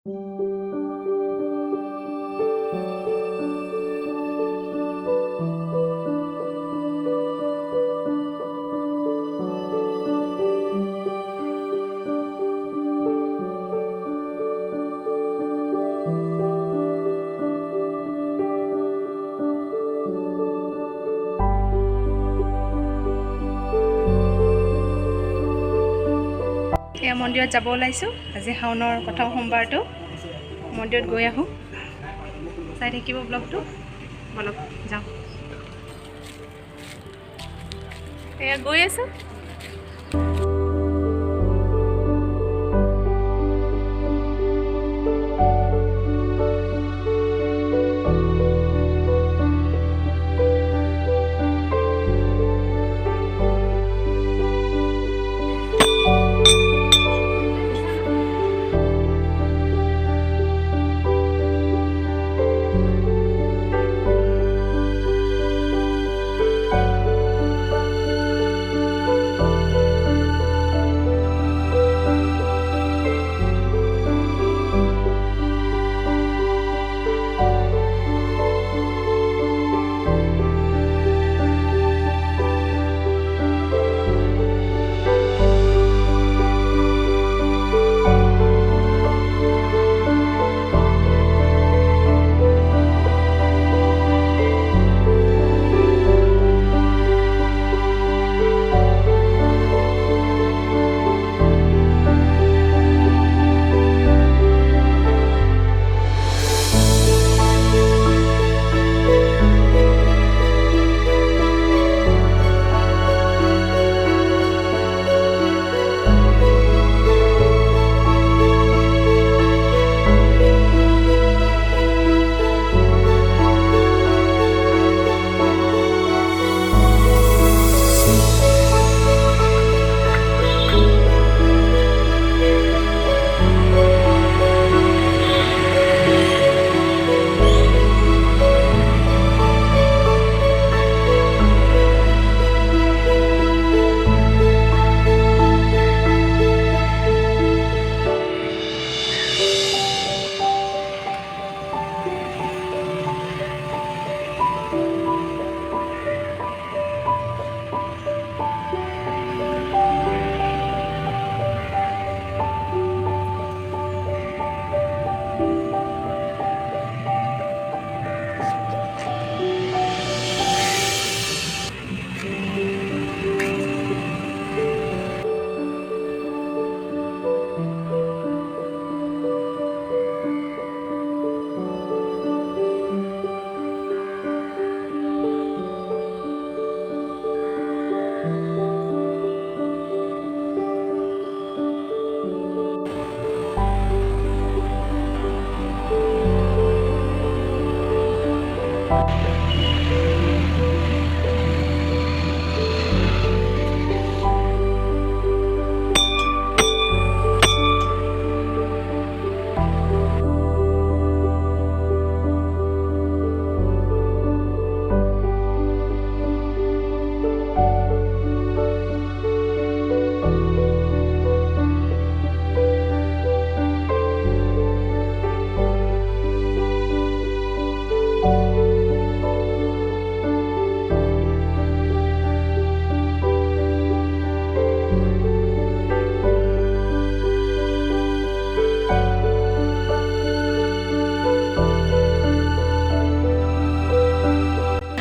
এয়া মন্দিৰত যাব ওলাইছোঁ। আজি শাওনৰ প্ৰথম সোমবাৰটো মন্দিৰত গৈ আহোঁ। চাই থাকিব ব্লগটো, বলক যাওঁ। এয়া গৈ আছোঁ।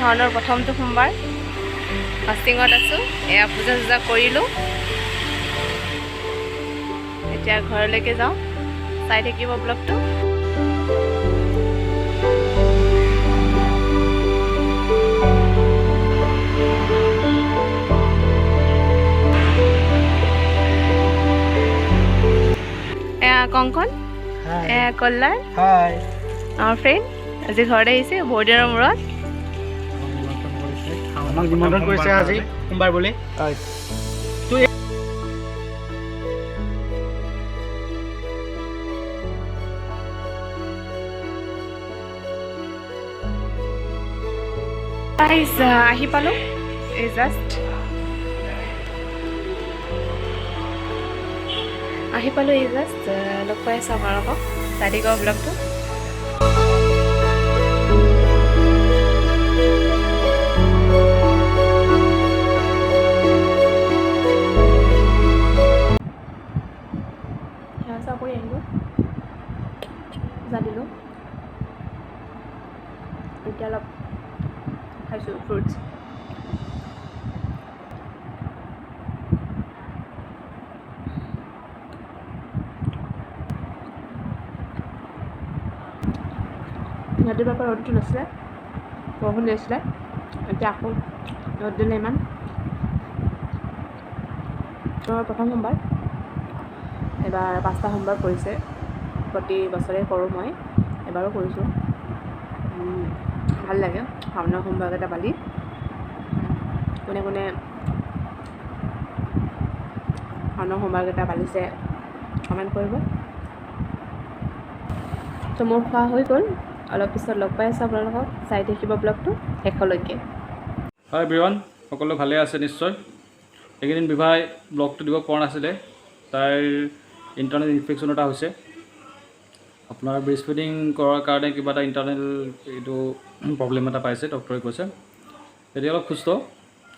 শাওনৰ প্ৰথমটো সোমবাৰ ফাষ্টিঙত আছোঁ। এয়া পূজা চূজা কৰিলোঁ। এতিয়া ঘৰলৈকে যাওঁ। চাই থাকিব ব্লগটো। এয়া কংকন, এয়া কল্যাণ, আমাৰ ফ্ৰেণ্ড আজি ঘৰতে আহিছে বহুত দিনৰ মূৰত। আমাক নিমন্ত্ৰণ কৰিছে আজি সোমবাৰ বুলি। আহি পালোঁ এই জাষ্ট লগ পাই আছোঁ আপোনালোকক। চাই থাকিব ব্লগটো। সেৱা চেৱা কৰি আহিলোঁ, পূজা দিলোঁ। এতিয়া অলপ খাইছোঁ ফ্ৰুটছ। ৰাতিপুৱাৰ পৰা ৰ'দটো নাছিলে, বৰষুণ দি আছিলে, এতিয়া আকৌ ৰ'দ দিলে ইমান। প্ৰথম সোমবাৰ, এইবাৰ 5টা সোমবাৰ পৰিছে, প্ৰতি বছৰে কৰোঁ মই, এবাৰো কৰিছোঁ। ভাল লাগে শাওনৰ সোমবাৰকেইটা পালি। কোনে কোনে শাওনৰ সোমবাৰকেইটা পালিছে কমেণ্ট কৰিব। তো মোৰ খোৱা হৈ গ'ল, অলপ পিছত লগ পাই আছোঁ আপোনালোকক, চাই থাকিব ব্লগটো শেষলৈকে। হয় এভৰিৱান, সকলো ভালে আছে নিশ্চয়। এইকেইদিন বিভাই ব্লগটো দিব পৰা নাছিলে, তাইৰ ইণ্টাৰনেল ইনফেকশ্যন এটা হৈছে। আপোনাৰ ব্ৰেষ্ট ফিডিং কৰাৰ কাৰণে কিবা এটা ইণ্টাৰনেল এইটো প্ৰব্লেম এটা পাইছে, ডক্টৰে কৈছে। এতিয়া অলপ সুস্থ,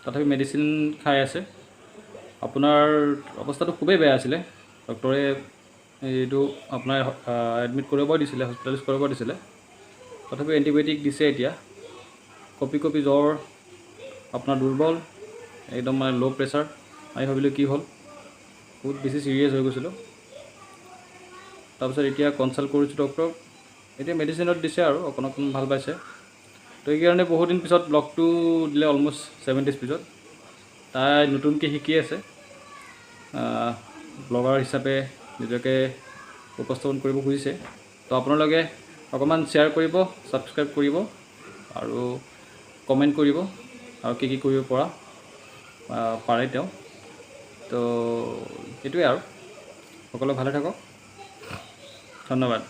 তথাপি মেডিচিন খাই আছে। আপোনাৰ অৱস্থাটো খুবেই বেয়া আছিলে, ডক্টৰে এইটো আপোনাৰ এডমিট কৰিব দিছিলে, হস্পিটেলাইজ কৰিব দিছিলে। তথাপি এণ্টিবায়'টিক দিছে এতিয়া। কঁপি কঁপি জ্বৰ, আপোনাৰ দুৰ্বল, একদম মানে ল' প্ৰেছাৰ। আমি ভাবিলোঁ কি হ'ল, বহুত বেছি চিৰিয়াছ হৈ গৈছিলোঁ। তাৰপিছত এতিয়া কনচাল্ট কৰিছোঁ ডক্টৰক, এতিয়া মেডিচিনত দিছে আৰু অকণ অকণ ভাল পাইছে। তো সেইকাৰণে বহুত দিন পিছত ব্লগটো দিলে, অলম'ষ্ট 7 days পিছত। তাই নতুনকৈ শিকি আছে, ব্লগাৰ হিচাপে নিজকে উপস্থাপন কৰিব খুজিছে। তো আপোনালোকে অকণমান শ্বেয়াৰ কৰিব, ছাবস্ক্ৰাইব কৰিব আৰু কমেণ্ট কৰিব, আৰু কি কৰিব পৰা পাৰে তেওঁ। তো সেইটোৱে আৰু, সকলো ভালে থাকক, ধন্যবাদ।